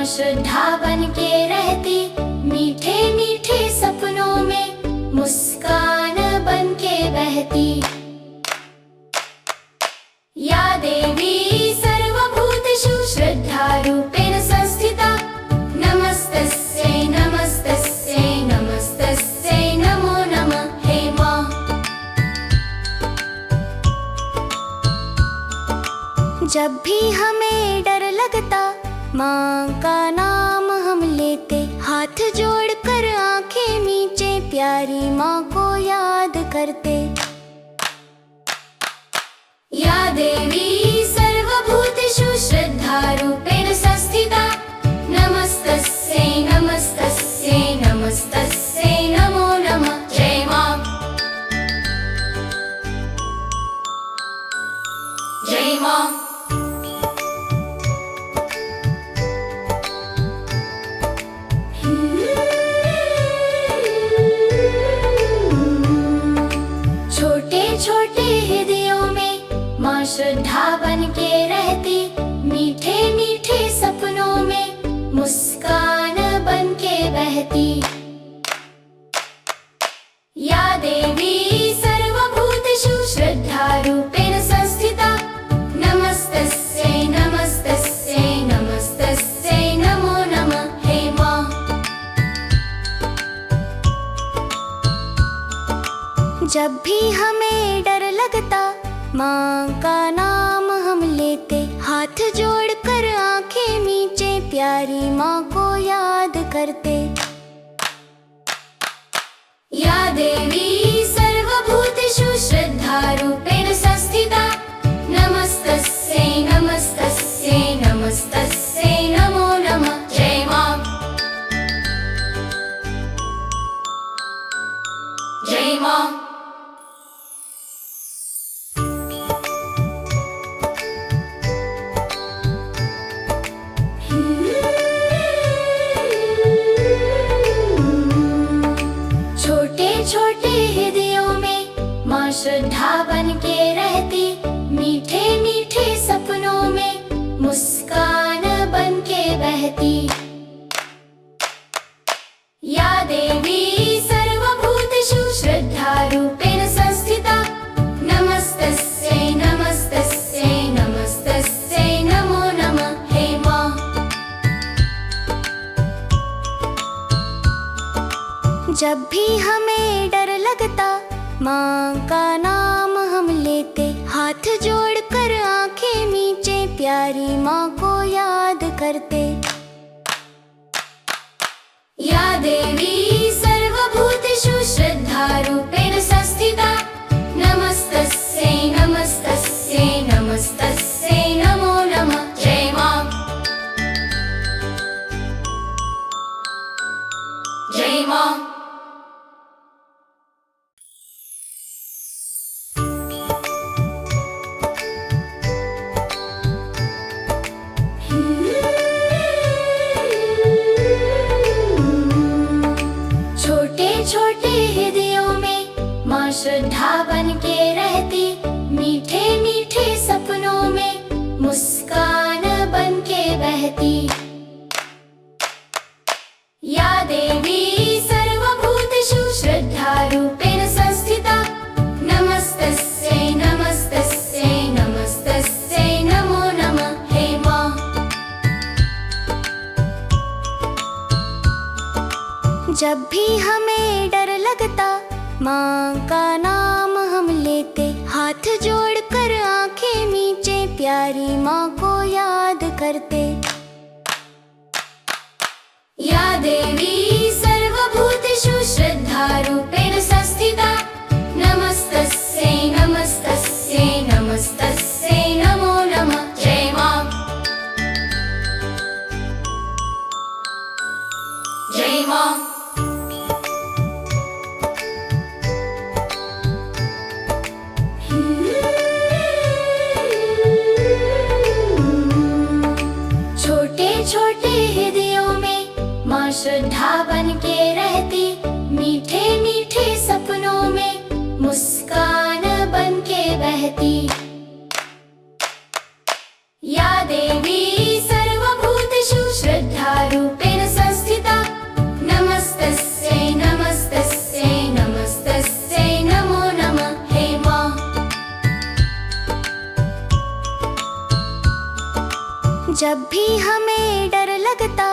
माँ श्रद्धा बन के रहती, मीठे मीठे सपनों में मुस्कान बन के बहती। या देवी सर्वभूतेषु श्रद्धारूपेण संस्थिता, नमस्तस्यै नमस्तस्यै नमस्तस्यै नमो नमः। हे माँ, जब भी हमें डर लगता, माँ का नाम हम लेते, हाथ जोड़कर आंखें नीचे प्यारी माँ को याद करते। या देवी सर्वभूतेषु श्रद्धारूपेण संस्थिता, नमस्तस्यै नमस्तस्यै नमस्तस्यै नमो नमः। जय माँ, जय माँ। छोटे छोटे हृदयों में माँ श्रद्धा बन के रहती, मीठे मीठे सपनों में मुस्कान बन के बहती। या देवी सर्वभूतेषु श्रद्धारूपेण संस्थिता, नमस्तस्यै नमस्तस्यै नमस्तस्यै नमो नमः। हे माँ, जब भी हमें डर लगता, माँ का नाम हम लेते, हाथ जोड़कर आंखें नीचे प्यारी माँ को याद करते। या देवी सर्वभूतेषु श्रद्धारूपेण संस्थिता, नमस्तस्यै नमस्तस्यै नमस्तस्यै नमो नमः। जय माँ, जय माँ। छोटे छोटे हृदयों में माँ श्रद्धा बन के रहती, मीठे मीठे सपनों में मुस्कान बन के बहती। या देवी सर्वभूतेषु श्रद्धारूपेण संस्थिता, नमस्तस्यै नमस्तस्यै नमस्तस्यै नमो नमः। हे माँ, जब भी हमें डर लगता, माँ का नाम हम लेते, हाथ जोड़कर आंखें नीचे प्यारी माँ को याद करते। या देवी सर्वभूतेषु श्रद्धारूपेण संस्थिता, नमस्तस्यै नमस्तस्यै नमस्तस्यै नमो नमः। जय माँ, जय माँ। छोटे छोटे हृदयों में माँ श्रद्धा बन के रहती, मीठे मीठे सपनों में मुस्कान बन के बहती। या देवी सर्वभूतेषु श्रद्धारूपेण संस्थिता, नमस्तस्यै नमस्तस्यै नमस्तस्यै नमो नमः। हे माँ, जब भी हमें डर लगता, माँ का नाम हम लेते, हाथ जोड़कर आंखें नीचे प्यारी माँ को याद करते। या देवी सर्वभूतेषु श्रद्धारूपेण संस्थिता, नमस्तस्यै नमस्तस्यै नमस्तस्यै नमो नमः। जय माँ, जय माँ। छोटे छोटे हृदयों में माँ श्रद्धा बन के रहती, मीठे मीठे सपनों में मुस्कान बन के बहती। या देवी सर्वभूतेषु श्रद्धा लगता,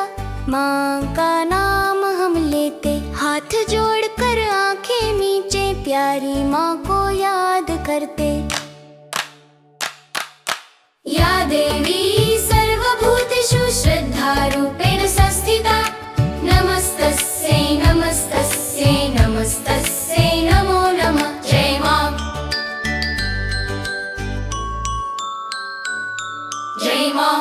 माँ का नाम हम लेते, हाथ जोड़कर आंखें मीचे, प्यारी माँ को याद करते। या देवी सर्वभूतेषु श्रद्धारूपेण संस्थिता, नमस्तस्यै नमस्तस्यै नमस्तस्यै नमो नमः। जय माँ, जय माँ।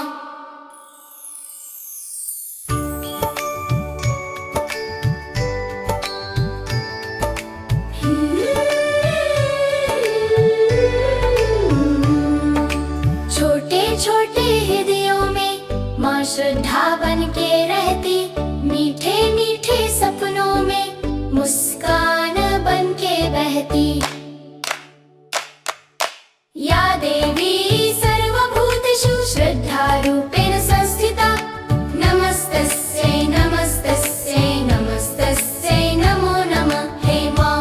छोटे छोटे हृदयों में माँ श्रद्धा बन के रहती, मीठे मीठे सपनों में मुस्कान बन के बहती। या देवी सर्वभूतेषु श्रद्धारूपेण संस्थिता, नमस्तस्यै नमस्तस्यै नमस्तस्यै नमो नमः। हे माँ,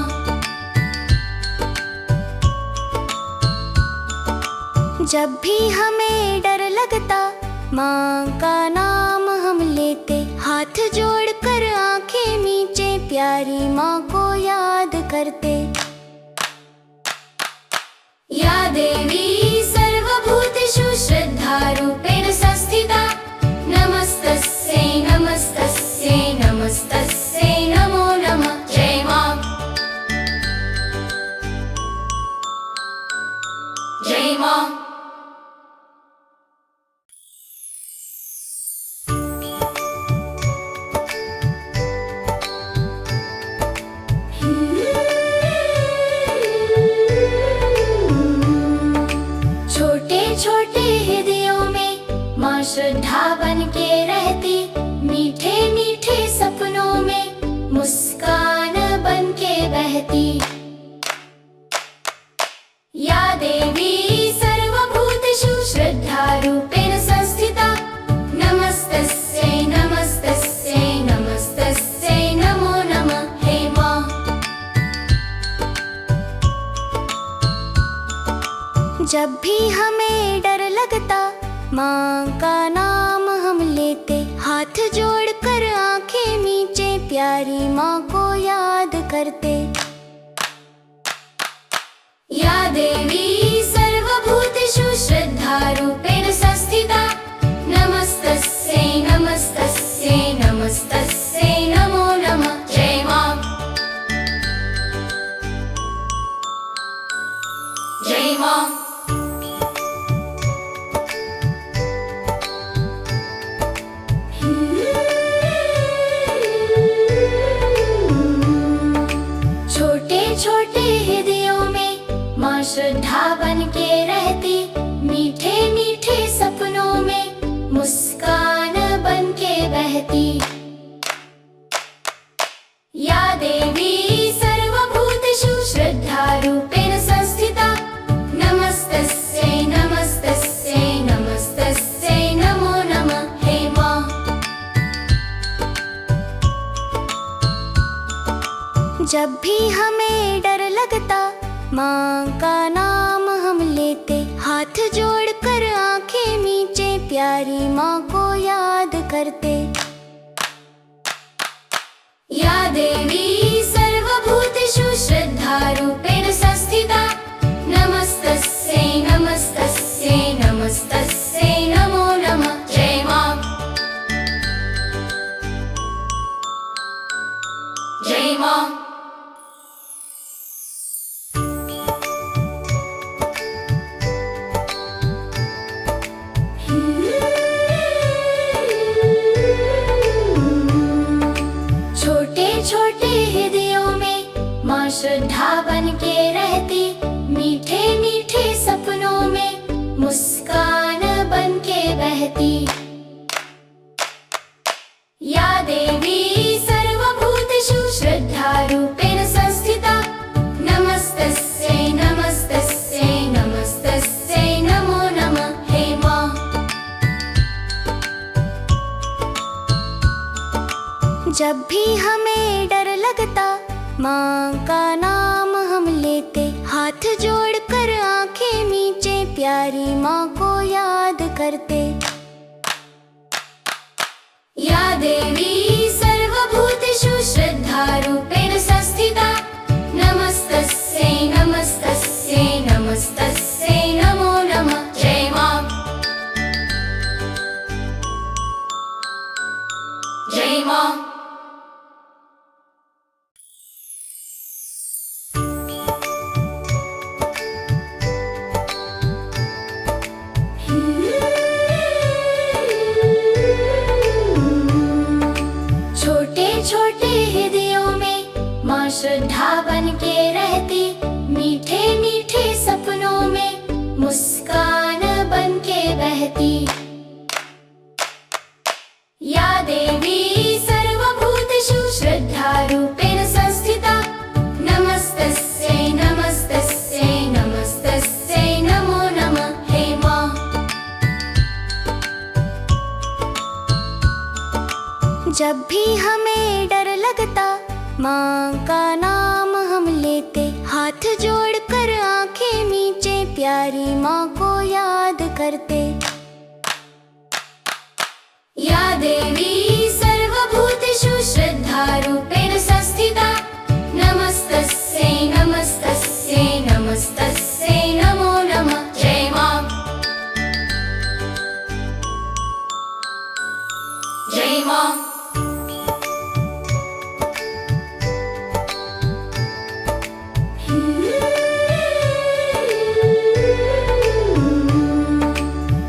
जब भी हमें डर लगता, माँ का नाम हम लेते, हाथ जोड़कर आंखें मीचे, प्यारी माँ को याद करते। या देवी सर्वभूतेषु श्रद्धारूपेण संस्थिता, नमस्तस्यै नमस्तस्यै नमस्तस्यै नमो नमः। जय माँ, जय माँ। छोटे छोटे हृदयों में माँ श्रद्धा बन के रहती, मीठे मीठे सपनों में मुस्कान बन के बहती। या देवी सर्वभूतेषु श्रद्धारूपेण संस्थिता, नमस्तस्यै नमस्तस्यै नमस्तस्यै नमो नमः। हे माँ, जब भी हमें डर लगता, माँ का नाम हम लेते, हाथ जोड़कर आंखें मीचे, प्यारी माँ को याद करते। या देवी सर्वभूतेषु श्रद्धारूपेण संस्थिता, नमस्तस्यै नमस्तस्यै नमस्तस्यै नमो नमः। जय माँ, जय माँ। छोटे छोटे हृदयों में माँ श्रद्धा बन के रहती, मीठे मीठे सपनों में मुस्कान बन के बहती। या देवी सर्वभूतेषु श्रद्धारूपेण संस्थिता, नमस्तस्यै नमस्तस्यै नमस्तस्यै नमो नमः। हे माँ, जब भी हमें डर लगता, माँ का नाम हम लेते, हाथ जोड़कर आंखें मीचे, प्यारी माँ को याद करते। या देवी सर्वभूतेषु श्रद्धारूपेण संस्थिता, नमस्तस्यै नमस्तस्यै नमस्तस्यै नमो नमः। जय माँ, जय माँ। छोटे छोटे हृदयों में माँ श्रद्धा बन के रहती, मीठे मीठे सपनों में मुस्कान बन के बहती। या देवी सर्वभूतेषु श्रद्धारूपेण संस्थिता, नमस्तस्यै नमस्तस्यै नमस्तस्यै नमो नमः। हे माँ, जब भी हमें डर लगता, माँ का नाम हम लेते, हाथ जोड़कर आंखें मीचे, प्यारी माँ को याद करते। देवी सर्वभूतेषु श्रद्धारूपेण संस्थिता नमस्तस्यै नमस्तस्यै नमस्तस्यै नमो नमः। जय मां जय मां। छोटे छोटे हृदयों में माँ श्रद्धा बन के रहती, मीठे मीठे सपनों में मुस्कान बन के बहती। या देवी सर्वभूतेषु श्रद्धारूपेण संस्थिता नमस्तस्यै नमस्तस्यै नमस्तस्यै नमो नमः। हे माँ जब भी हमें डर लगता, माँ का नाम हम लेते, हाथ जोड़कर आंखें नीचे प्यारी माँ को याद करते। या देवी सर्वभूतेषु श्रद्धारूपेण संस्थिता नमस्तस्यै नमस्तस्यै नमस्तस्यै नमो नमः। जय मां जय मां।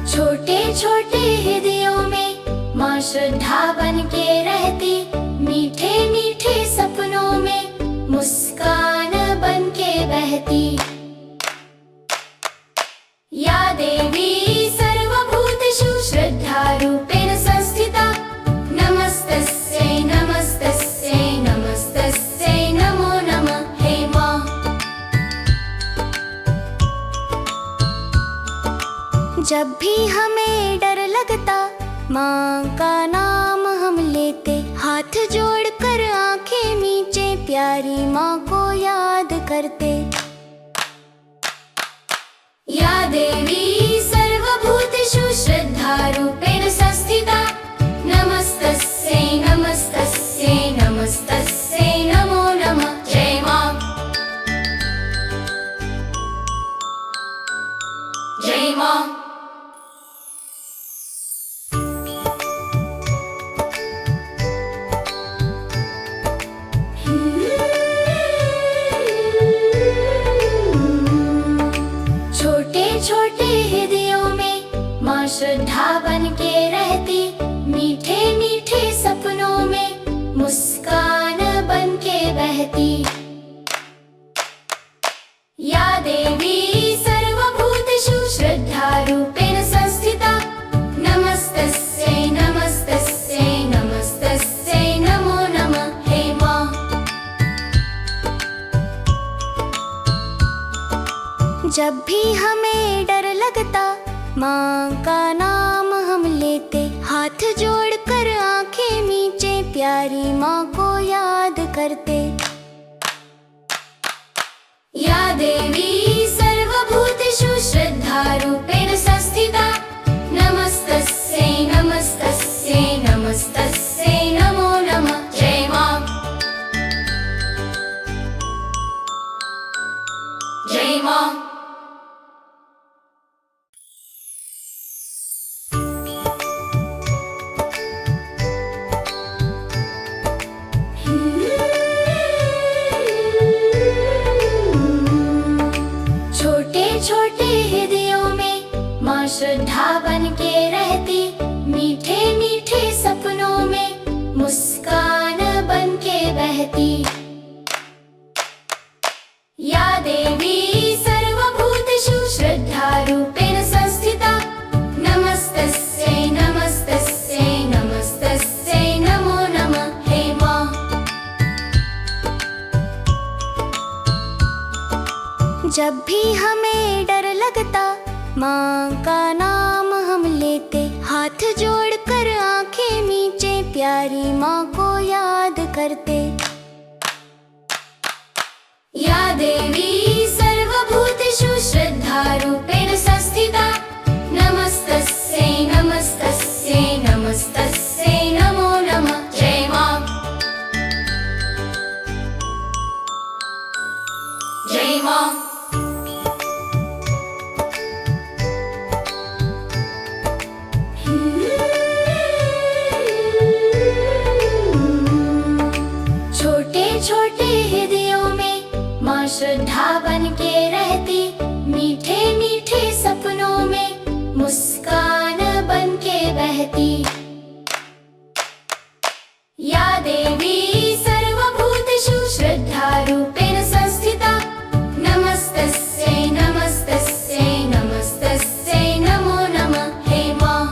छोटे छोटे हृदयों में माँ श्रद्धा बन के रहती, मीठे मीठे सपनों में मुस्कान बन के बहती। या देवी सर्वभूतेषु श्रद्धारूपेण संस्थिता नमस्तस्यै नमस्तस्यै नमस्तस्यै नमो नमः। हे मां जब भी हमें डर लगता, माँ का नाम हम लेते, हाथ जोड़कर आंखें नीचे प्यारी माँ को याद करते। या देवी सर्वभूतेषु श्रद्धारूपेण संस्थिता नमस्तस्यै नमस्तस्यै नमस्तस्यै नमो नमः। जय मां जय मां। छोटे छोटे हृदयों में माँ श्रद्धा बन के रहती, मीठे मीठे सपनों में मुस्कान बन के बहती। या देवी सर्वभूतेषु श्रद्धारूपेण संस्थिता नमस्तस्यै नमस्तस्यै नमस्तस्यै नमो नमः। हे मां जब भी हमें डर लगता, माँ का नाम हम लेते, हाथ जोड़कर आंखें नीचे प्यारी माँ को याद करते। या देवी सर्वभूतेषु श्रद्धारूपेण संस्थिता नमस्तस्यै नमस्तस्यै नमस्तस्यै नमो नमः। जय मां जय मां। छोटे छोटे हृदयों में माँ श्रद्धा बन के रहती, मीठे मीठे सपनों में मुस्कान बन के बहती। या देवी सर्वभूतेषु श्रद्धारूपेण संस्थिता नमस्तस्यै नमस्तस्यै नमस्तस्यै नमो नमः। हे मां जब भी हमें डर लगता, माँ का नाम हम लेते, हाथ जोड़कर आंखें नीचे प्यारी माँ को याद करते। या देवी सर्वभूतेषु श्रद्धारूपेण संस्थिता नमस्तस्यै नमस्तस्यै नमस्तस्यै नमो नमः। श्रद्धा बन के रहती, मीठे मीठे सपनों में मुस्कान बन के बहती। या देवी सर्वभूतेषु श्रद्धारूपेण संस्थिता, नमस्तस्यै नमस्तस्यै नमस्तस्यै नमो नमः। हे माँ,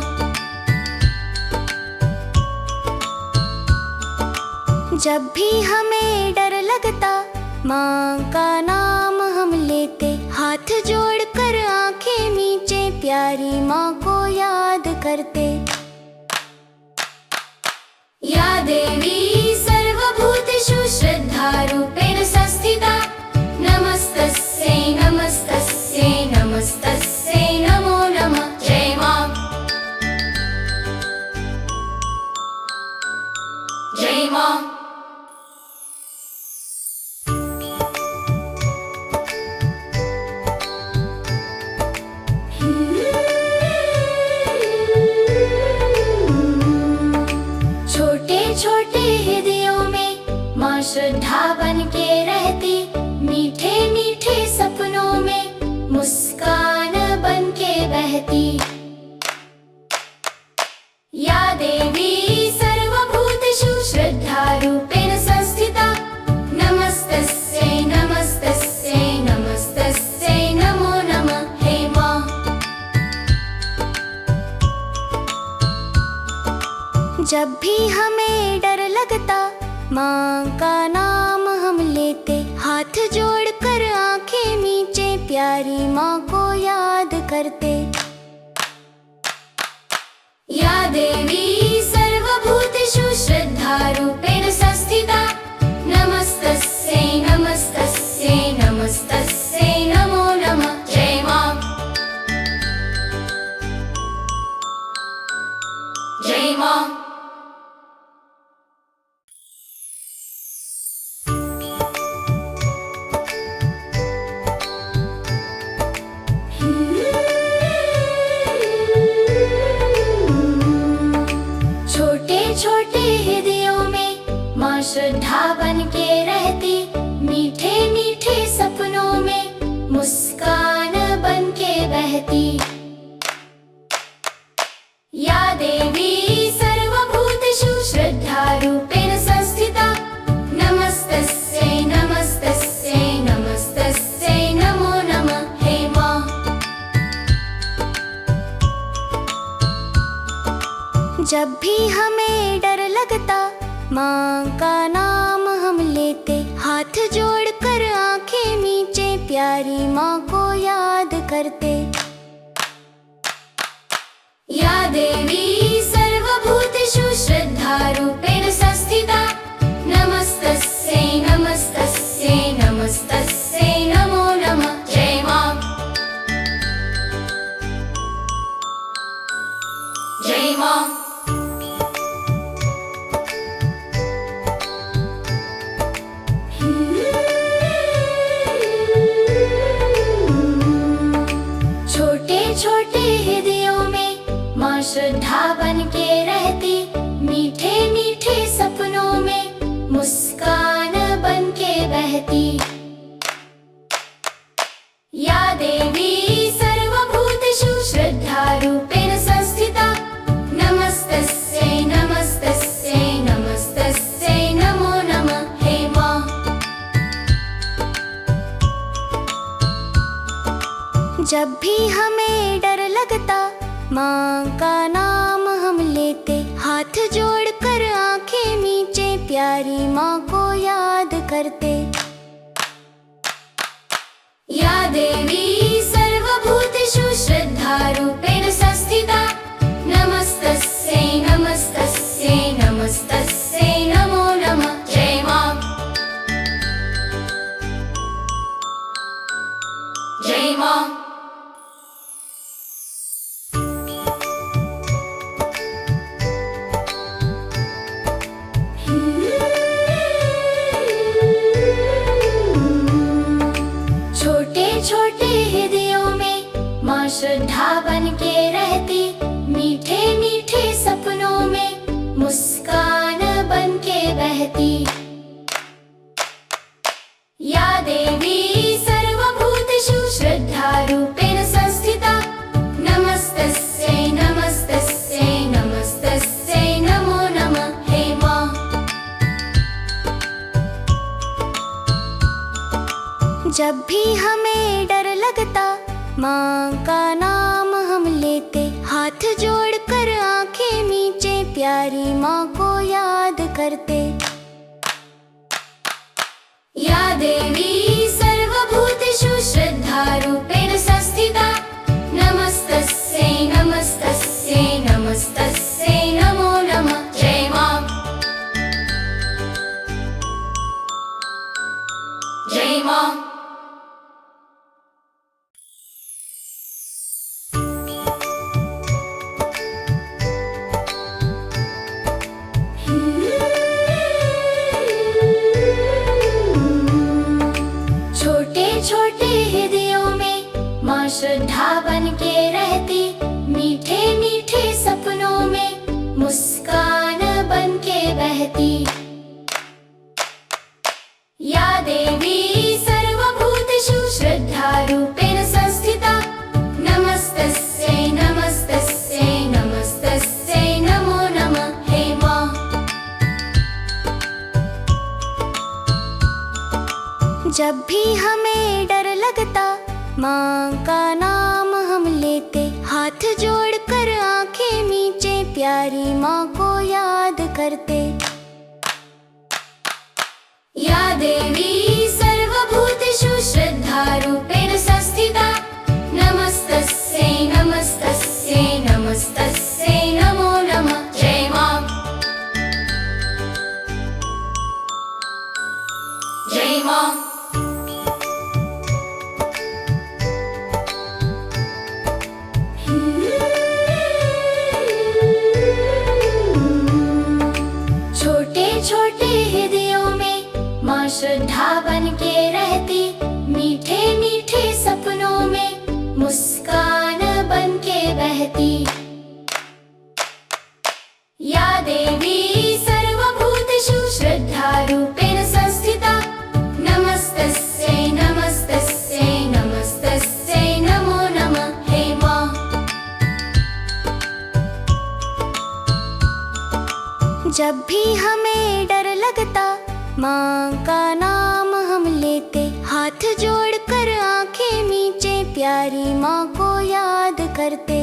जब भी हमें डर लगता, माँ का नाम हम लेते, हाथ जोड़कर आंखें मीचे, प्यारी माँ को याद करते। या देवी सर्वभूतेषु श्रद्धारूपेण संस्थिता, नमस्तस्यै नमस्तस्यै नमस्तस्यै नमो नमः। जय माँ, जय माँ। छोटे छोटे हृदयों में माँ श्रद्धा बन के रहती, मीठे मीठे सपनों में मुस्कान बन के बहती। या देवी सर्वभूतेषु श्रद्धारूपेण संस्थिता, नमस्तस्यै नमस्तस्यै नमस्तस्यै नमो नमः। हे माँ, जब भी हमें डर लगता, माँ का नाम हम लेते, हाथ जोड़कर आंखें मीचे, प्यारी माँ को याद करते। या देवी सर्वभूतेषु श्रद्धारूपेण संस्थिता, नमस्तस्यै नमस्तस्यै नमस्तस्यै नमो नमः। जय माँ, जय माँ। छोटे छोटे हृदयों में माँ श्रद्धा बन के रहती, मीठे मीठे सपनों में मुस्कान बन के बहती। या देवी सर्वभूतेषु श्रद्धारूपेण संस्थिता, नमस्तस्यै नमस्तस्यै नमस्तस्यै नमो नमः। हे माँ, जब भी हमें डर लगता, माँ का नाम हम लेते, हाथ जोड़कर आंखें मीचे, प्यारी माँ को याद करते। या देवी सर्वभूतेषु श्रद्धारूपेण संस्थिता, नमस्तस्यै नमस्तस्यै नमस्तस्यै नमो नमः। जय माँ, जय माँ। छोटे छोटे हृदयों में माँ श्रद्धा बन के रहती, मीठे मीठे सपनों में मुस्कान बन के बहती। या देवी सर्वभूतेषु श्रद्धारूपेण संस्थिता, नमस्तस्यै नमस्तस्यै नमस्तस्यै नमो नमः। हे माँ, जब भी हमें डर लगता, माँ का नाम हम लेते, हाथ जोड़कर आंखें मीचे, प्यारी माँ को याद करते। या देवी सर्वभूतेषु श्रद्धारूपेण संस्थिता, नमस्तस्यै नमस्तस्यै नमस्तस्यै नमो नमः। जय माँ, जय माँ। श्रद्धा बन के रहती, मीठे मीठे सपनों में मुस्कान बन के बहती। या देवी जब भी हमें डर लगता माँ का नाम हम लेते, हाथ जोड़कर आंखें नीचे प्यारी माँ को याद करते। या देवी सर्वभूतेषु श्रद्धारूपेण संस्थिता, नमस्तस्यै नमस्तस्यै नमस्तस्यै नमो नमः। जय माँ, जय माँ। छोटे छोटे हृदयों में माँ श्रद्धा बन के रहती, मीठे मीठे सपनों में मुस्कान बन के बहती। या देवी सर्वभूतेषु श्रद्धारूपेण संस्थिता, नमस्तस्यै नमस्तस्यै नमस्तस्यै नमो नमः। हे माँ, जब भी हमें डर लगता माँ का नाम हम लेते, हाथ जोड़कर आंखें नीचे प्यारी माँ को याद करते। या देवी सर्वभूतेषु श्रद्धारूपेण संस्थिता, नमस्तस्यै नमस्तस्यै नमस्तस्यै नमो नमः। जय माँ, जय माँ। छोटे छोटे हृदयों में माँ श्रद्धा बन के रहती, मीठे मीठे सपनों में मुस्कान बन के बहती। या देवी सर्वभूतेषु श्रद्धारूपेण संस्थिता, नमस्तस्यै नमस्तस्यै नमस्तस्यै नमो नमः। हे माँ, जब भी हमें डर लगता माँ का नाम हम लेते, हाथ जोड़कर आंखें नीचे प्यारी माँ को याद करते।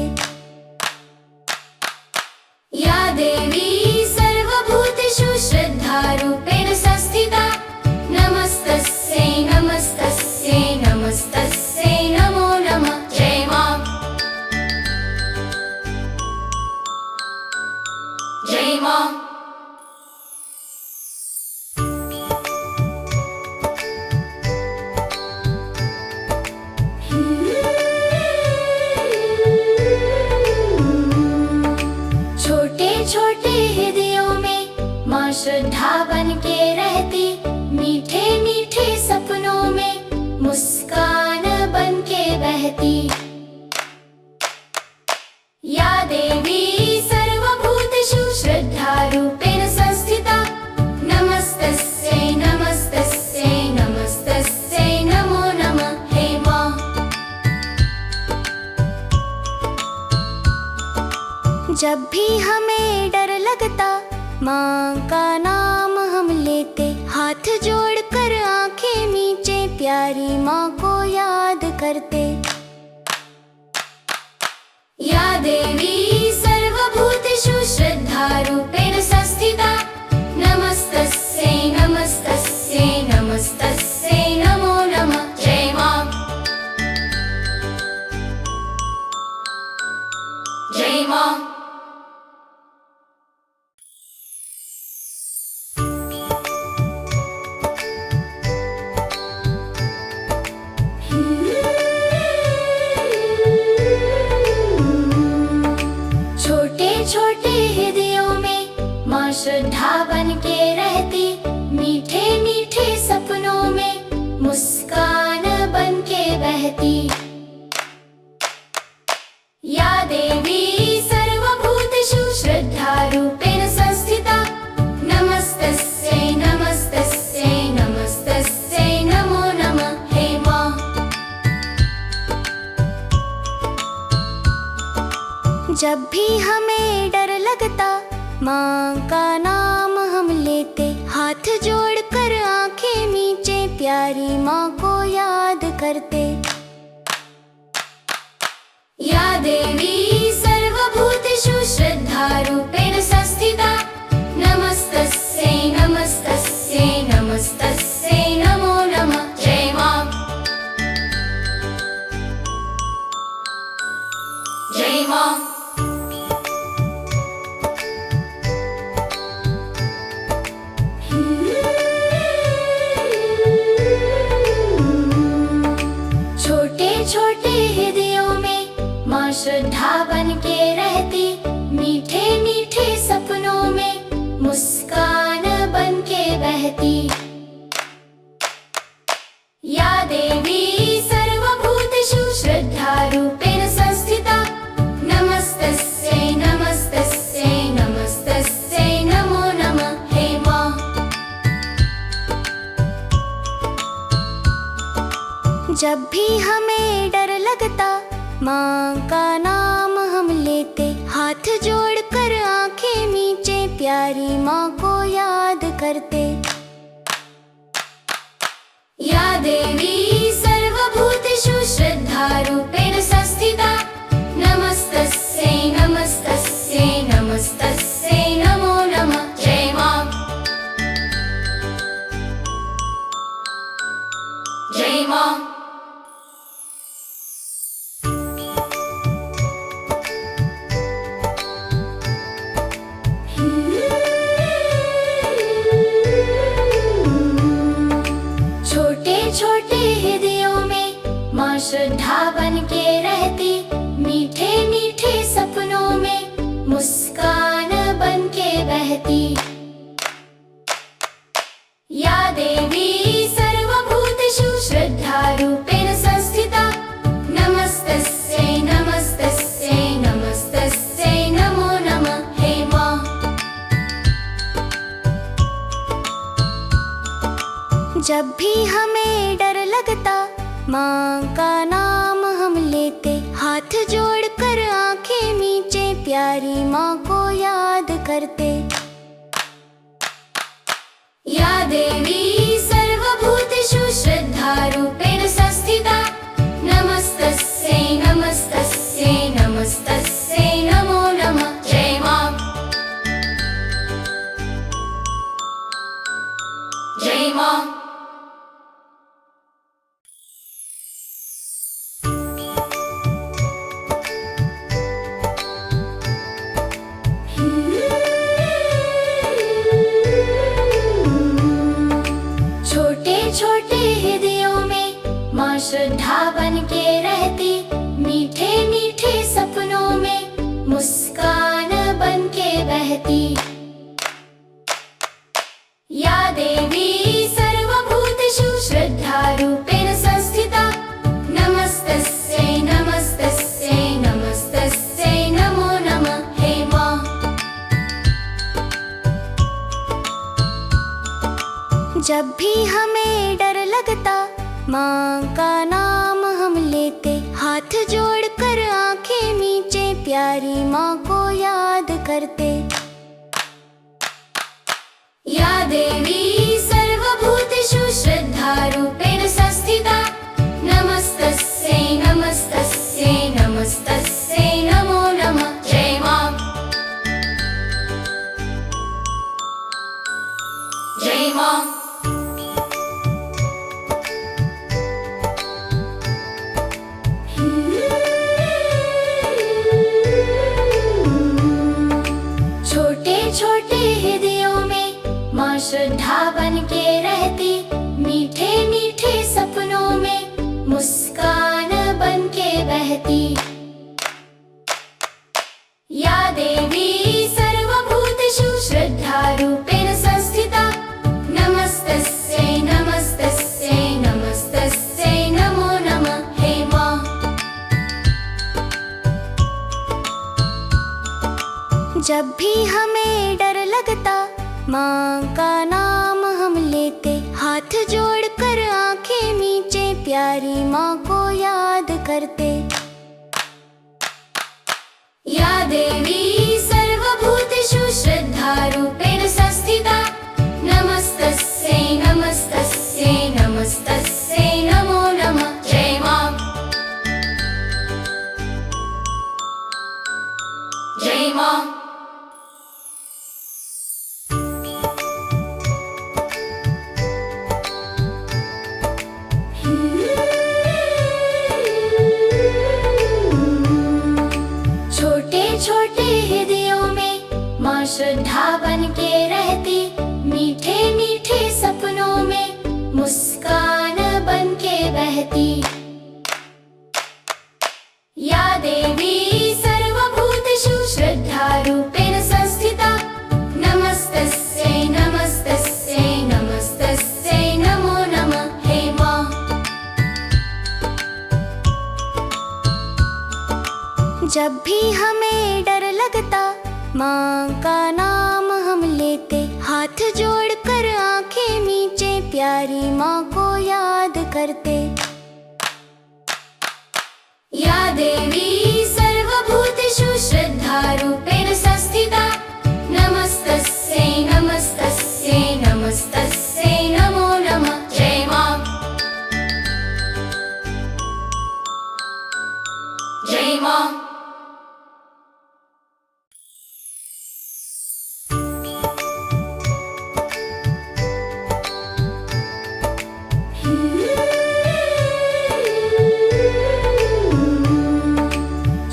या देवी सर्वभूतेषु श्रद्धारूपेण संस्थिता, नमस्तस्यै नमस्तस्यै नमस्तस्यै नमो नमः। जय माँ, जय माँ। छोटे छोटे हृदयों में माँ श्रद्धा बन के रहती, मीठे मीठे सपनों में मुस्कान बन के बहती। या देवी सर्वभूतेषु श्रद्धारूपेण संस्थिता, नमस्तस्यै नमस्तस्यै नमस्तस्यै नमो नमः। हे माँ, जब भी हमें डर लगता माँ का नाम हम लेते, हाथ जोड़कर आंखें नीचे प्यारी माँ को याद करते। या देवी सर्वभूतेषु श्रद्धारूपेण संस्थिता, नमस्तस्यै नमस्तस्यै नमस्तस्यै नमो नमः। जय माँ, जय माँ। छोटे छोटे हृदयों में माँ श्रद्धा बन के रहती, मीठे मीठे सपनों में मुस्कान बन के बहती। या देवी सर्वभूतेषु श्रद्धारूपेण संस्थिता, नमस्तस्यै नमस्तस्यै नमस्तस्यै नमो नमः। हे माँ, जब भी हमें डर लगता माँ का नाम हम लेते, हाथ जोड़कर आंखें नीचे प्यारी माँ को याद करते। या देवी सर्वभूतेषु श्रद्धारूपेण संस्थिता नमस्तस्यै नमस्तस्यै नमस्तस्यै नमो नमः। जय मां जय मां। छोटे छोटे हृदयों में माँ श्रद्धा बन के रहती, मीठे मीठे सपनों में मुस्कान बन के बहती। या देवी सर्वभूतेषु श्रद्धारूपेण संस्थिता नमस्तस्यै नमस्तस्यै नमस्तस्यै नमो नमः। हे मां जब भी हमें डर लगता, माँ का नाम हम लेते, हाथ जोड़कर आंखें मीचे प्यारी माँ को याद करते। या देवी सर्वभूतेषु श्रद्धारूपेण संस्थिता नमस्तस्यै नमस्तस्यै नमस्तस्यै नमो नमः। जय मां जय मां। छोटे छोटे हृदयों में माँ श्रद्धा बन के रहती, मीठे मीठे सपनों में मुस्कान बन के बहती। या देवी सर्वभूतेषु श्रद्धारूपेण संस्थिता नमस्तस्यै नमस्तस्यै नमस्तस्यै नमो नमः। हे मां जब भी हमें डर लगता, माँ का नाम हम लेते, हाथ जोड़कर आंखें मीचे प्यारी माँ को याद करते। या देवी सर्वभूतेषु श्रद्धारूपेण संस्थिता नमस्तस्यै नमस्तस्यै नमस्तस्यै नमो नमः। जय मां जय मां। छोटे छोटे हृदयों में माँ श्रद्धा बन के रहती, मीठे मीठे सपनों में मुस्कान बन के बहती। या देवी सर्वभूतेषु श्रद्धारूपेण संस्थिता नमस्तस्यै नमस्तस्यै नमस्तस्यै नमो नमः। हे मां जब भी हमें डर लगता, माँ का नाम हम लेते, हाथ जोड़कर आंखें मीचे प्यारी माँ को याद करते। या देवी सर्वभूतेषु श्रद्धारूपेण संस्थिता नमस्तस्यै नमस्तस्यै नमस्तस्यै नमो नमः। जय मां जय मां। छोटे छोटे हृदयों में माँ श्रद्धा बन के रहती, मीठे मीठे सपनों में मुस्कान बन के बहती। या देवी सर्वभूतेषु श्रद्धारूपेण संस्थिता नमस्तस्यै नमस्तस्यै नमस्तस्यै नमो नमः। हे मां जब भी हमें डर लगता, माँ का नाम हम लेते, हाथ जोड़कर आंखें मीचे प्यारी माँ को याद करते। या देवी सर्वभूतेषु श्रद्धारूपेण संस्थिता नमस्तस्यै नमस्तस्यै नमस्तस्यै नमो नमः। जय हाथ जोड़कर आंखें नीचे प्यारी माँ को याद करते। या देवी सर्वभूतेषु श्रद्धारूपेण संस्थिता नमस्तस्यै नमस्तस्यै नमस्तस्यै नमो नमः। जय माँ जय माँ।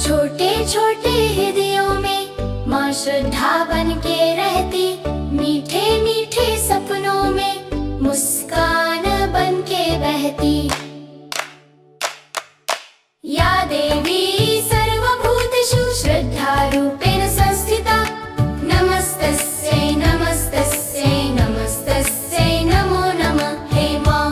छोटे छोटे हृदयों में माँ श्रद्धा बन के रहती, मीठे मीठे सपनों में मुस्कान बन के बहती। या देवी सर्वभूतेषु श्रद्धारूपेण संस्थिता नमस्तस्यै नमस्तस्यै नमस्तस्यै नमो नमः। हे माँ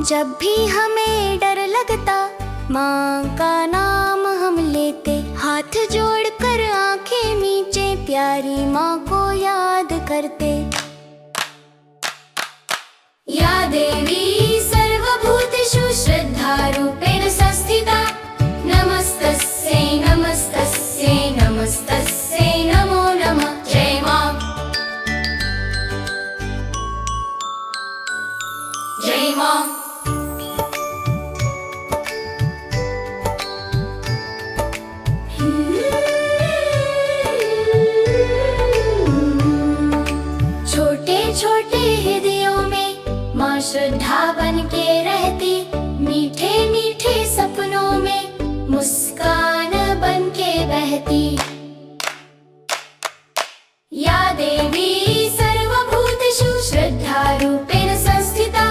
जब भी हमें डर लगता माँ का नाम हम लेते, हाथ जोड़कर आंखें नीचे प्यारी माँ को याद करते। या देवी सर्वभूतेषु श्रद्धारूपेण संस्थिता नमस्तस्यै नमस्तस्यै नमस्तस्यै नमो नमः। जय माँ जय माँ। छोटे छोटे हृदयों में माँ श्रद्धा बन के रहती, मीठे मीठे सपनों में मुस्कान बन के बहती। या देवी सर्वभूतेषु श्रद्धारूपेण संस्थिता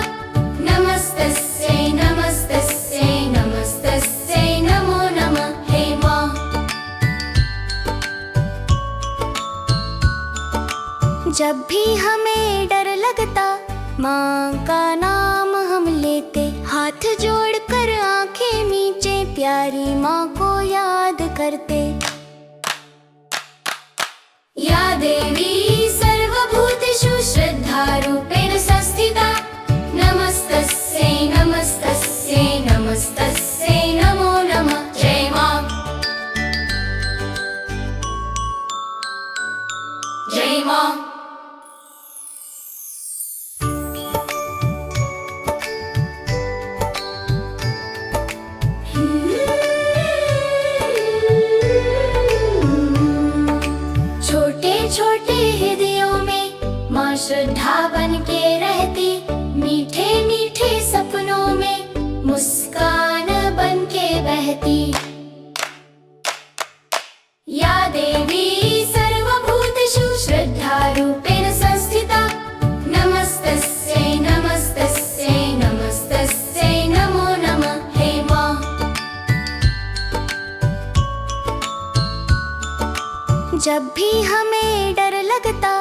नमस्तस्यै नमस्तस्यै नमस्तस्यै नमो नमः। हे माँ जब भी हमें डर लगता माँ का नाम हम लेते, हाथ जोड़कर आंखें नीचे प्यारी माँ को याद करते। या देवी सर्वभूतेषु श्रद्धारूपेण संस्थिता नमस्तस्यै नमस्तस्यै नमस्तस्यै नमो नमः। जय माँ जय माँ। छोटे छोटे हृदयों में माँ श्रद्धा बन के रहती, मीठे मीठे सपनों में मुस्कान बन के बहती। या देवी सर्वभूतेषु श्रद्धारूपेण संस्थिता नमस्तस्यै नमस्तस्यै नमस्तस्यै नमो नमः। हे माँ जब भी हमें डर लगता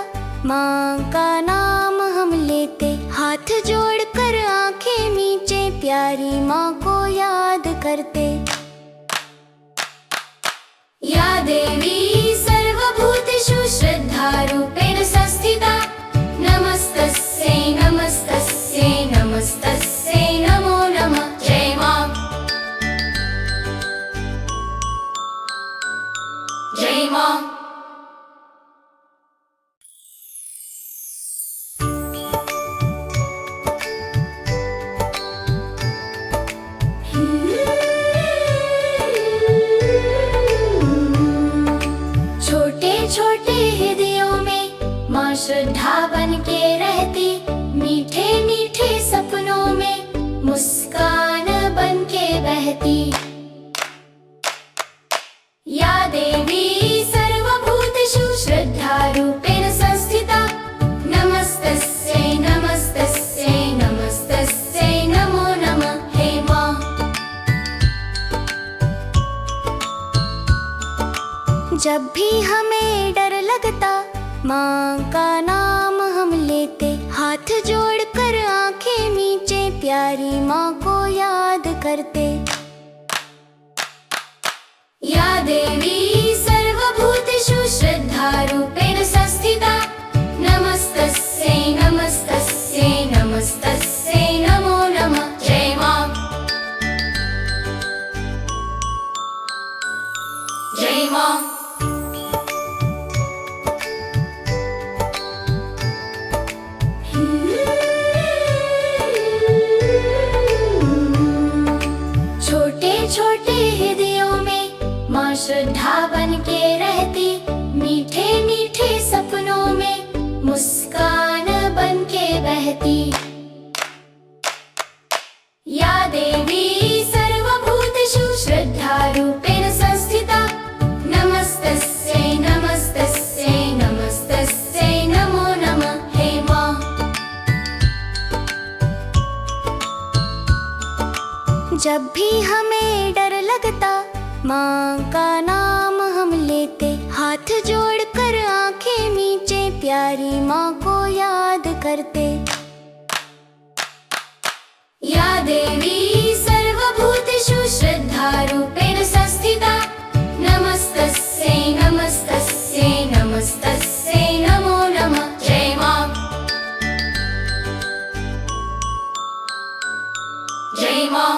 माँ का नाम हम लेते, हाथ जोड़कर आंखें नीचे प्यारी माँ को याद करते। या देवी सर्वभूतेषु श्रद्धारूपेण संस्थिता नमस्तस्यै नमस्तस्यै नमस्तस्यै नमो नमः। जय माँ जय माँ। छोटे छोटे हृदयों में माँ श्रद्धा बन के रहती, मीठे मीठे सपनों में मुस्कान बन के बहती। या देवी सर्वभूतेषु श्रद्धारूपेण संस्थिता नमस्तस्यै नमस्तस्यै नमस्तस्यै नमो नमः। हे माँ जब भी हमें डर लगता माँ का नाम हम लेते, हाथ जोड़कर आंखें नीचे प्यारी माँ को याद करते। या देवी सर्वभूत श्रद्धा बन के रहती, मीठे मीठे सपनों में मुस्कान बन के बहती। या देवी सर्वभूतेषु श्रद्धारूपेण संस्थिता, नमस्तस्यै नमस्तस्यै नमस्तस्यै नमो नमः। हे माँ, जब भी हमें डर लगता, माँ का नाम हम लेते, हाथ जोड़कर आंखें मीचे, प्यारी माँ को याद करते। या देवी सर्वभूतेषु श्रद्धारूपेण संस्थिता, नमस्तस्यै नमस्तस्यै नमस्तस्यै नमो नमः। जय माँ, जय माँ।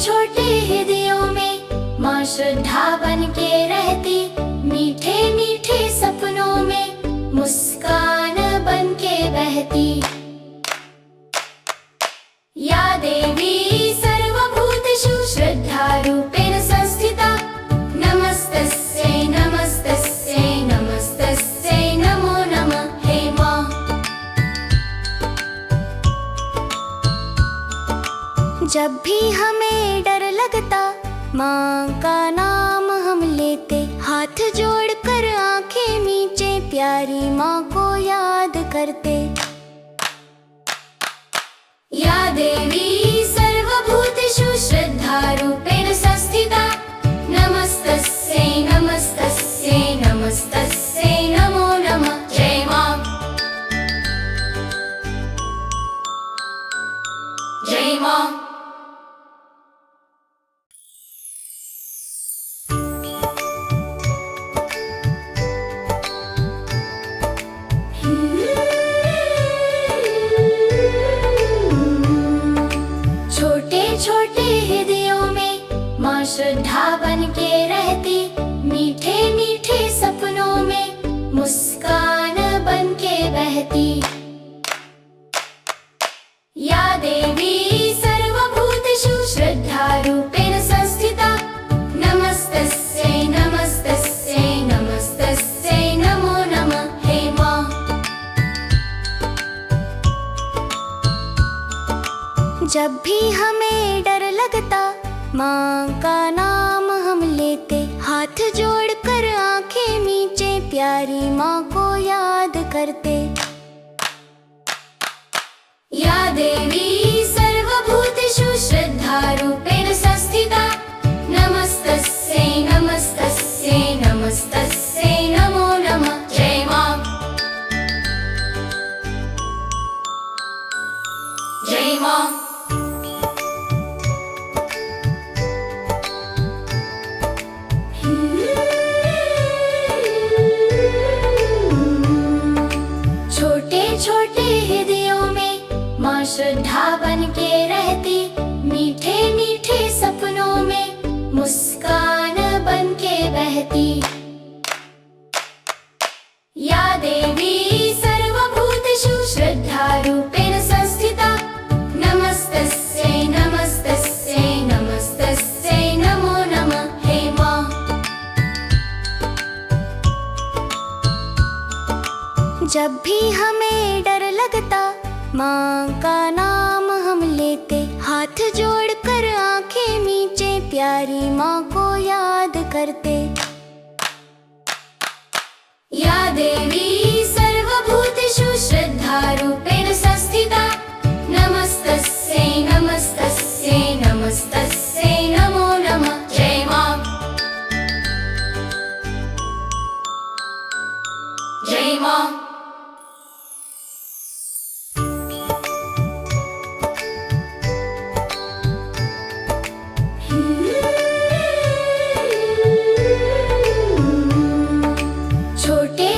छोटे हृदयों में माँ श्रद्धा बन के रहती, मीठे मीठे सपनों में मुस्कान बन के बहती। या देवी सर्वभूतेषु श्रद्धारूपेण संस्थिता, नमस्तस्यै नमस्तस्यै नमस्तस्यै नमो नमः। हे माँ, जब भी हमें डर लगता, माँ का नाम हम लेते, हाथ जोड़कर आंखें मीचे, प्यारी माँ को याद करते। या देवी सर्वभूतेषु श्रद्धारूपेण संस्थिता, नमस्तस्यै नमस्तस्यै नमस्तस्यै नमो नमः। जय माँ, जय माँ। छोटे हृदयों में माँ श्रद्धा बन के रहती, मीठे मीठे सपनों में मुस्कान बन के बहती। या देवी सर्वभूतेषु श्रद्धारूपेण संस्थिता, नमस्तस्यै नमस्तस्यै नमस्तस्यै नमो नमः। हे माँ, जब भी हमें डर लगता, माँ का नाम हम लेते, हाथ जोड़कर आंखें मीचे, प्यारी माँ को याद करते। या देवी सर्वभूतेषु श्रद्धारूपेण संस्थिता, नमस्तस्यै नमस्तस्यै नमस्तस्यै नमो नमः। जय माँ, जय माँ। छोटे हृदयों में माँ श्रद्धा बन के रहती, मीठे मीठे सपनों में मुस्कान बन के बहती। या देवी सर्वभूतेषु श्रद्धारूपेण संस्थिता, नमस्तस्यै नमस्तस्यै नमस्तस्यै नमो नमः। हे माँ, जब भी हमें डर लगता, माँ का नाम हम लेते, हाथ जोड़कर आंखें मीचे, प्यारी माँ को याद करते। या देवी सर्वभूतेषु श्रद्धारूपेण संस्थिता, नमस्तस्यै नमस्तस्यै नमस्तस्यै नमो नमः। जय माँ, जय माँ।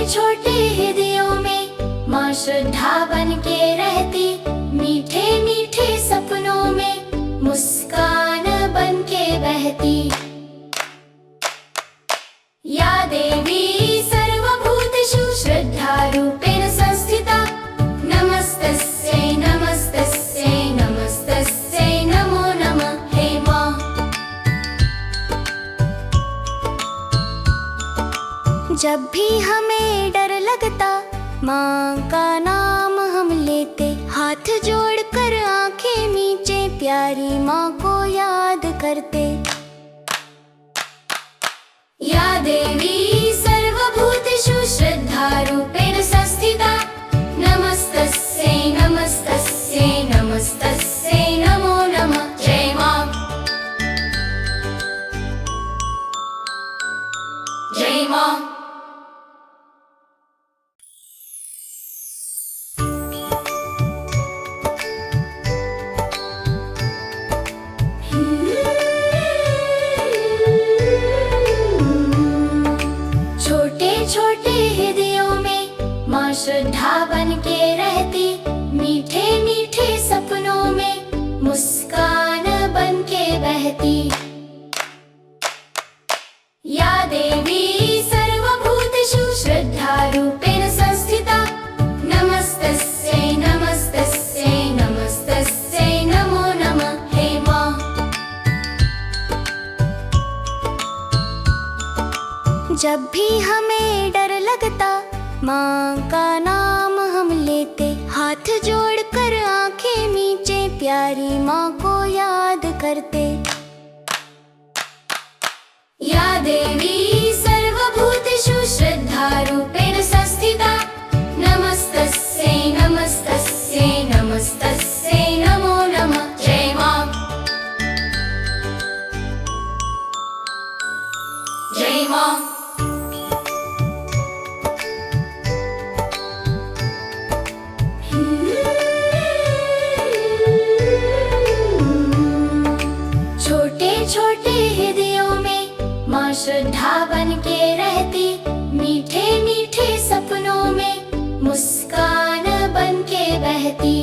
छोटे हृदयों में माँ श्रद्धा बन के रहती, मीठे मीठे सपनों में मुस्कान बन के बहती। या देवी श्रद्धारूपेण संस्थिता नमस्तस्यै नमस्तस्यै नमस्तस्यै नमो नमः हे माँ। जब भी हमें डर लगता माँ का नाम हम लेते, हाथ जोड़कर आंखें नीचे प्यारी माँ को याद करते। या देवी सर्वभूतेषु श्रद्धारूपेण संस्थिता नमस्तस्यै नमस्तस्यै नमस्तस्यै नमो नमः जय माँ। जय माँ। छोटे हृदयों में माँ श्रद्धा बन के रहती, मीठे मीठे सपनों में मुस्कान बन के बहती। या देवी सर्वभूतेषु श्रद्धारूपेण संस्थिता नमस्तस्यै नमस्तस्यै नमस्तस्यै नमो नमः हे माँ। जब भी हमें डर लगता माँ का नाम हम लेते, हाथ जोड़कर आंखें नीचे प्यारी माँ को याद करते। या देवी सर्वभूतेषु श्रद्धारूपेण संस्थिता नमस्तस्यै नमस्तस्यै नमस्तस्यै नमो नमः जय माँ। जय माँ। छोटे हृदयों में माँ श्रद्धा बन के रहती, मीठे मीठे सपनों में मुस्कान बन के बहती।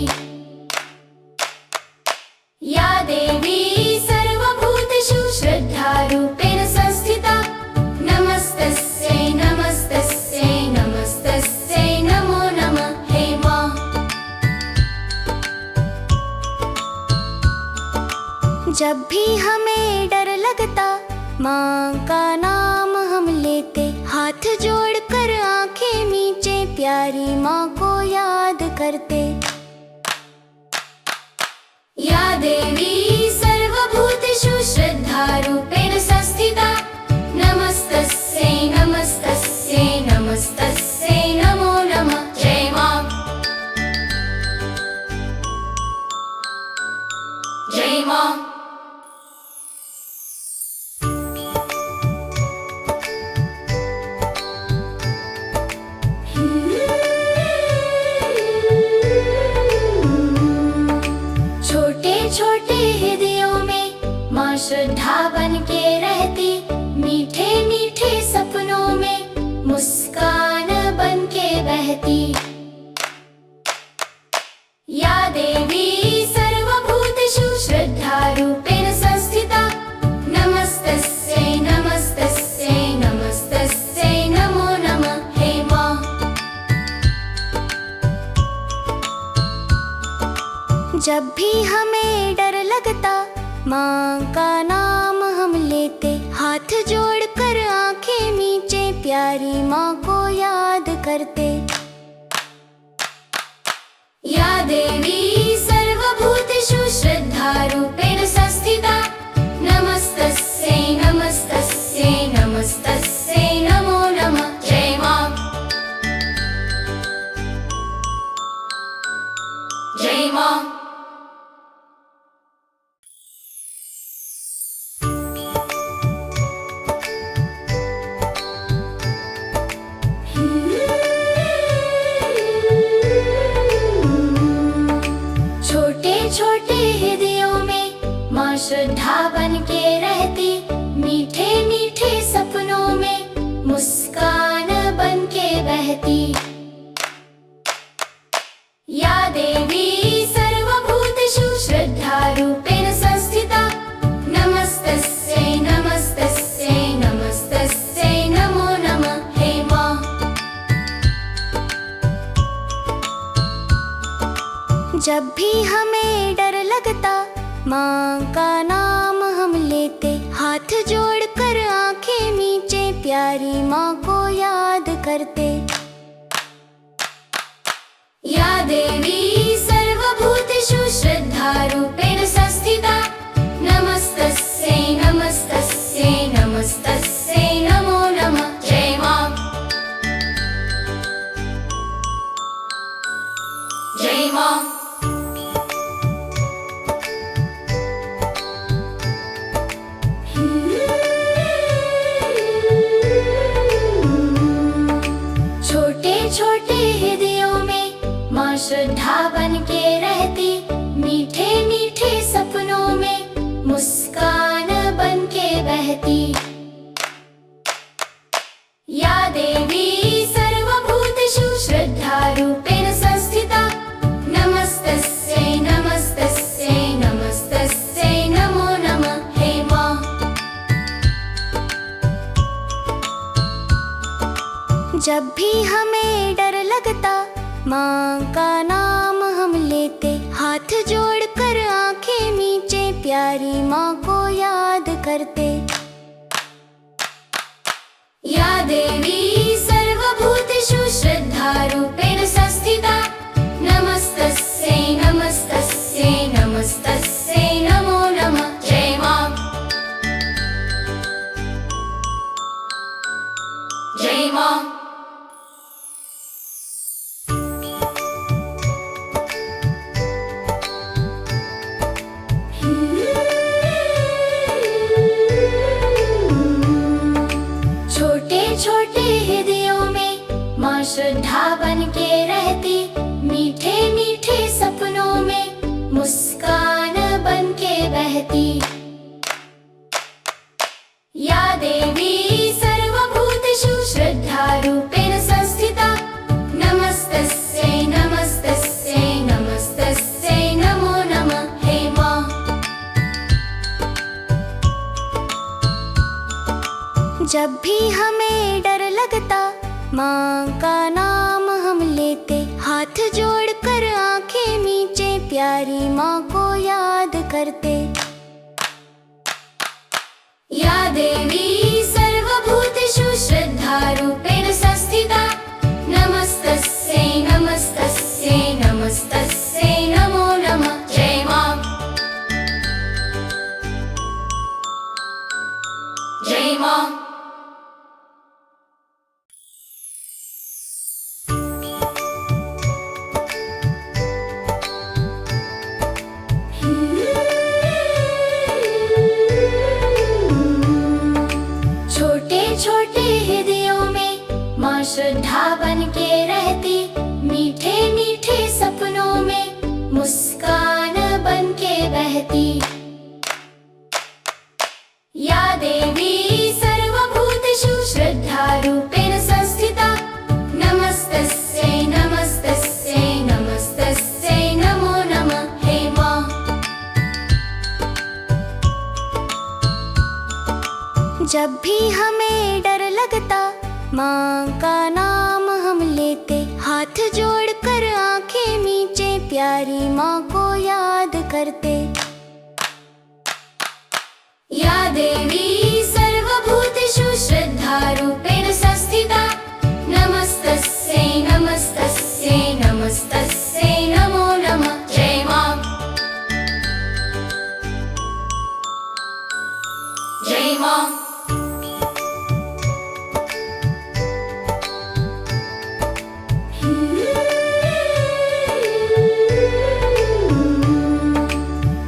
या देवी सर्वभूतेषु श्रद्धारूपेण संस्थिता नमस्तस्यै नमस्तस्यै नमस्तस्यै नमो नमः हे माँ। जब भी हमें डर लगता माँ का नाम हम लेते, हाथ जोड़कर आंखें नीचे प्यारी माँ को याद करते। या देवी सर्वभूतेषु श्रद्धारूपेण संस्थिता नमस्तस्यै नमस्तस्यै नमस्तस्यै नमो नमः जय माँ। जय माँ। छोटे हृदयों में माँ श्रद्धा बन के रहती, मीठे मीठे सपनों में मुस्कान बन के बहती। या देवी सर्वभूतेषु श्रद्धारूपेण संस्थिता नमस्तस्यै नमस्तस्यै नमस्तस्यै नमो नमः हे माँ। जब भी हमें डर लगता माँ का नाम हम लेते, हाथ जोड़कर आंखें नीचे प्यारी माँ को याद करते। या देवी सर्वभूतेषु श्रद्धारूपेण संस्थिता नमस्तस्यै नमस्तस्यै नमस्तस्यै नमो नमः जय माँ। जय माँ। छोटे हृदयों में माँ श्रद्धा बन के रहती, मीठे मीठे सपनों में मुस्कान बन के बहती। या देवी सर्वभूतेषु श्रद्धारूपेण संस्थिता नमस्तस्यै नमस्तस्यै नमस्तस्यै नमो नमः हे माँ। जब भी हमें डर लगता माँ का नाम हम लेते, हाथ जोड़कर आंखें मीचे प्यारी माँ को याद करते। या देवी सर्वभूतेषु श्रद्धारूपेण संस्थिता, नमस्तस्यै नमस्तस्यै नमस्तस्यै नमो नमः। जय माँ, जय माँ। छोटे छोटे हृदयों में माँ श्रद्धा बन के रहती, मीठे मीठे सपनों में मुस्कान बन के बहती। या देवी सर्वभूतेषु श्रद्धारूपेण संस्थिता, नमस्तस्यै नमस्तस्यै नमस्तस्यै नमो नमः। हे माँ, जब भी हमें डर लगता माँ का नाम हम लेते, हाथ जोड़कर आंखें मीचे प्यारी माँ को याद करते। या देवी सर्वभूतेषु श्रद्धारूपेण संस्थिता, नमस्तस्यै नमस्तस्यै नमस्तस्यै नमो नमः। जय माँ, जय माँ। छोटे छोटे हृदयों में माँ श्रद्धा बन के रहती, मीठे मीठे सपनों में मुस्कान बन के बहती। या देवी सर्वभूतेषु श्रद्धारूपेण संस्थिता, नमस्तस्यै नमस्तस्यै नमस्तस्यै नमो नमः। हे माँ, जब भी हमें डर लगता माँ का नाम हम लेते, हाथ जोड़कर आंखें मीचे प्यारी माँ को याद करते। या देवी सर्वभूतेषु श्रद्धारूपेण संस्थिता, नमस्तस्यै नमस्तस्यै नमस्तस्यै नमो नमः। जय माँ, जय माँ। छोटे छोटे हृदयों में माँ श्रद्धा बन के रहती, मीठे मीठे सपनों में मुस्कान बन के बहती। या देवी सर्वभूतेषु श्रद्धारूपेण संस्थिता, नमस्तस्यै नमस्तस्यै नमस्तस्यै नमो नमः। हे माँ, जब भी हमें डर लगता माँ का नाम हम लेते, हाथ जोड़कर आंखें मीचे प्यारी माँ को याद करते। या देवी सर्वभूतेषु श्रद्धारूपेण संस्थिता, नमस्तस्यै नमस्तस्यै नमस्तस्यै नमो नमः। जय माँ, जय माँ।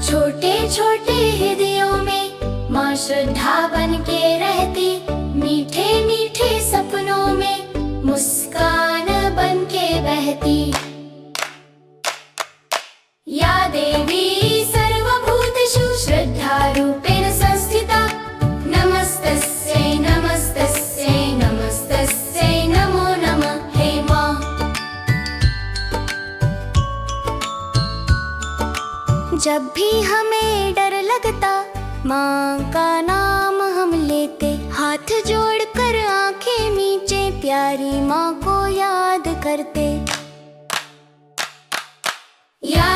छोटे छोटे हृदयों में माँ श्रद्धा बन के रहती, मीठे मीठे सपनों में मुस्कान बन के बहती। या देवी सर्वभूतेषु श्रद्धारूपेण संस्थिता, नमस्तस्यै नमस्तस्यै नमस्तस्यै नमो नमः। हे माँ, जब भी हमें डर लगता माँ का नाम हम लेते, हाथ जोड़कर आंखें मीचे प्यारी माँ को याद करते। या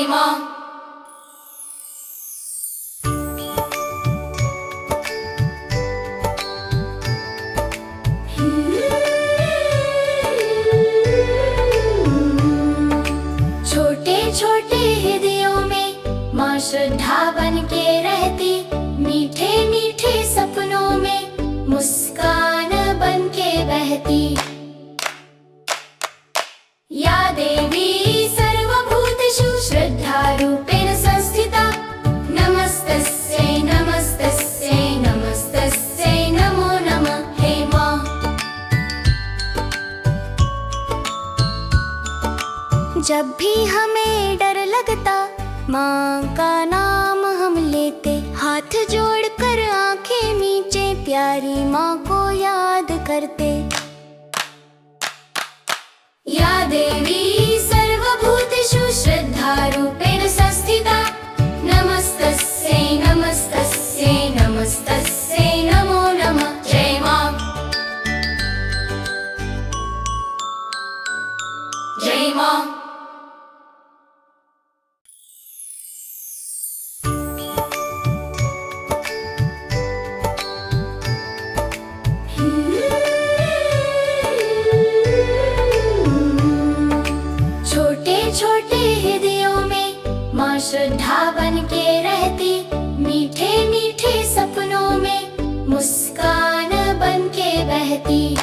माँ। छोटे छोटे हृदयों में माँ श्रद्धा बन के रहती, मीठे मीठे सपनों में मुस्कान बन के बहती। या देवी सर्वभूतेषु श्रद्धारूपेण संस्थिता, नमस्तस्यै नमस्तस्यै नमस्तस्यै नमो नमः। हे माँ। जब भी हमें डर लगता, माँ का नाम हम लेते, हाथ जोड़कर आंखें नीचे प्यारी माँ को याद करते। या देवी सर्वभूतेषु श्रद्धारूपेण संस्थिता, नमस्तस्यै नमस्तस्यै नमस्तस्यै नमो नमः। जय माँ। जय माँ। छोटे हृदयों में माँ श्रद्धा बन के रहती, मीठे मीठे सपनों में मुस्कान बन के बहती।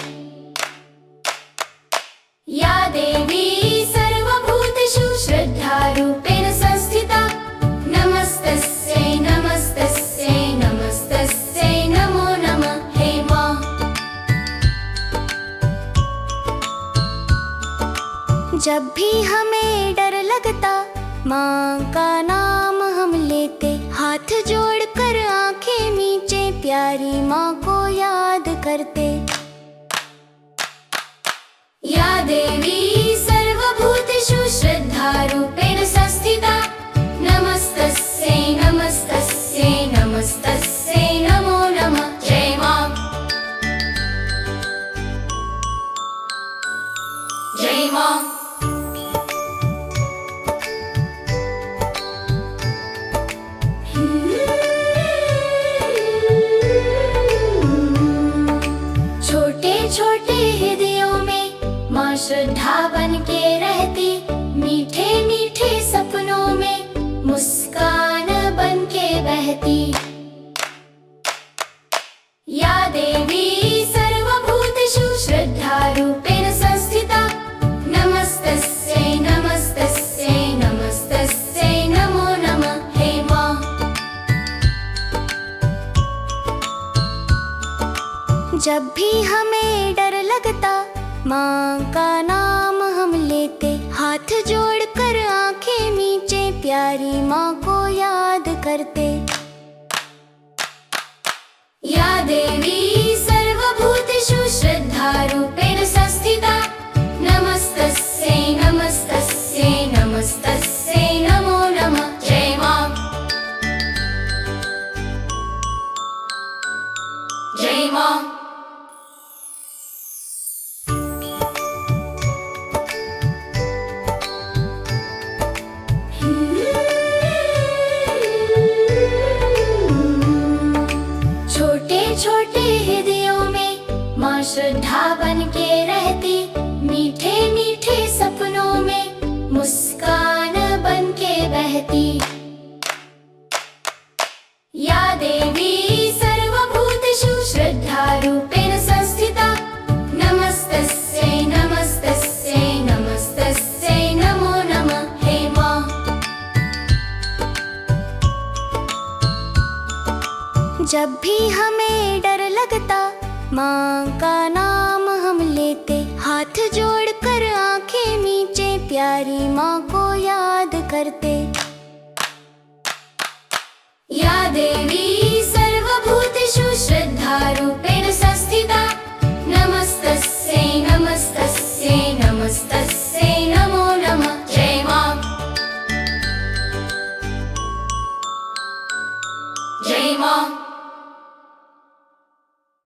या देवी सर्वभूतेषु श्रद्धारूपेण संस्थिता, नमस्तस्यै नमस्तस्यै नमस्तस्यै नमो नमः। हे माँ। जब भी हमें डर लगता, माँ का नाम हम लेते, हाथ जोड़कर आंखें नीचे प्यारी माँ को याद करते। या देवी सर्वभूतेषु श्रद्धारूपेण संस्थिता, नमस्तस्यै नमस्तस्यै नमस्तस्यै नमो नमः। जय माँ। जय माँ। छोटे हृदयों में माँ श्रद्धा बन के रहती, मीठे मीठे सपनों में मुस्कान बन के बहती। या देवी सर्वभूतेषु श्रद्धारूपेण संस्थिता, नमस्तस्यै नमस्तस्यै नमस्तस्यै नमो नमः। हे माँ। जब भी हमें डर लगता, माँ का नाम हम लेते, हाथ जोड़कर आंखें नीचे प्यारी माँ को याद करते। या देवी सर्वभूतेषु श्रद्धारूपेण संस्थिता, नमस्तस्यै नमस्तस्यै नमस्तस्यै नमो नमः। जय माँ। जय माँ। छोटे हृदयों में माँ श्रद्धा बन के रहती, मीठे मीठे सपनों में मुस्कान बन के बहती। या देवी सर्वभूतेषु श्रद्धारूपेण संस्थिता, नमस्तस्यै नमस्तस्यै नमस्तस्यै नमो नमः। हे माँ। जब भी हमें डर लगता, माँ का नाम हम लेते, हाथ जोड़कर आंखें नीचे प्यारी माँ को याद करते। या देवी सर्वभूतेषु श्रद्धारूपेण संस्थिता, नमस्तस्यै नमस्तस्यै नमस्तस्यै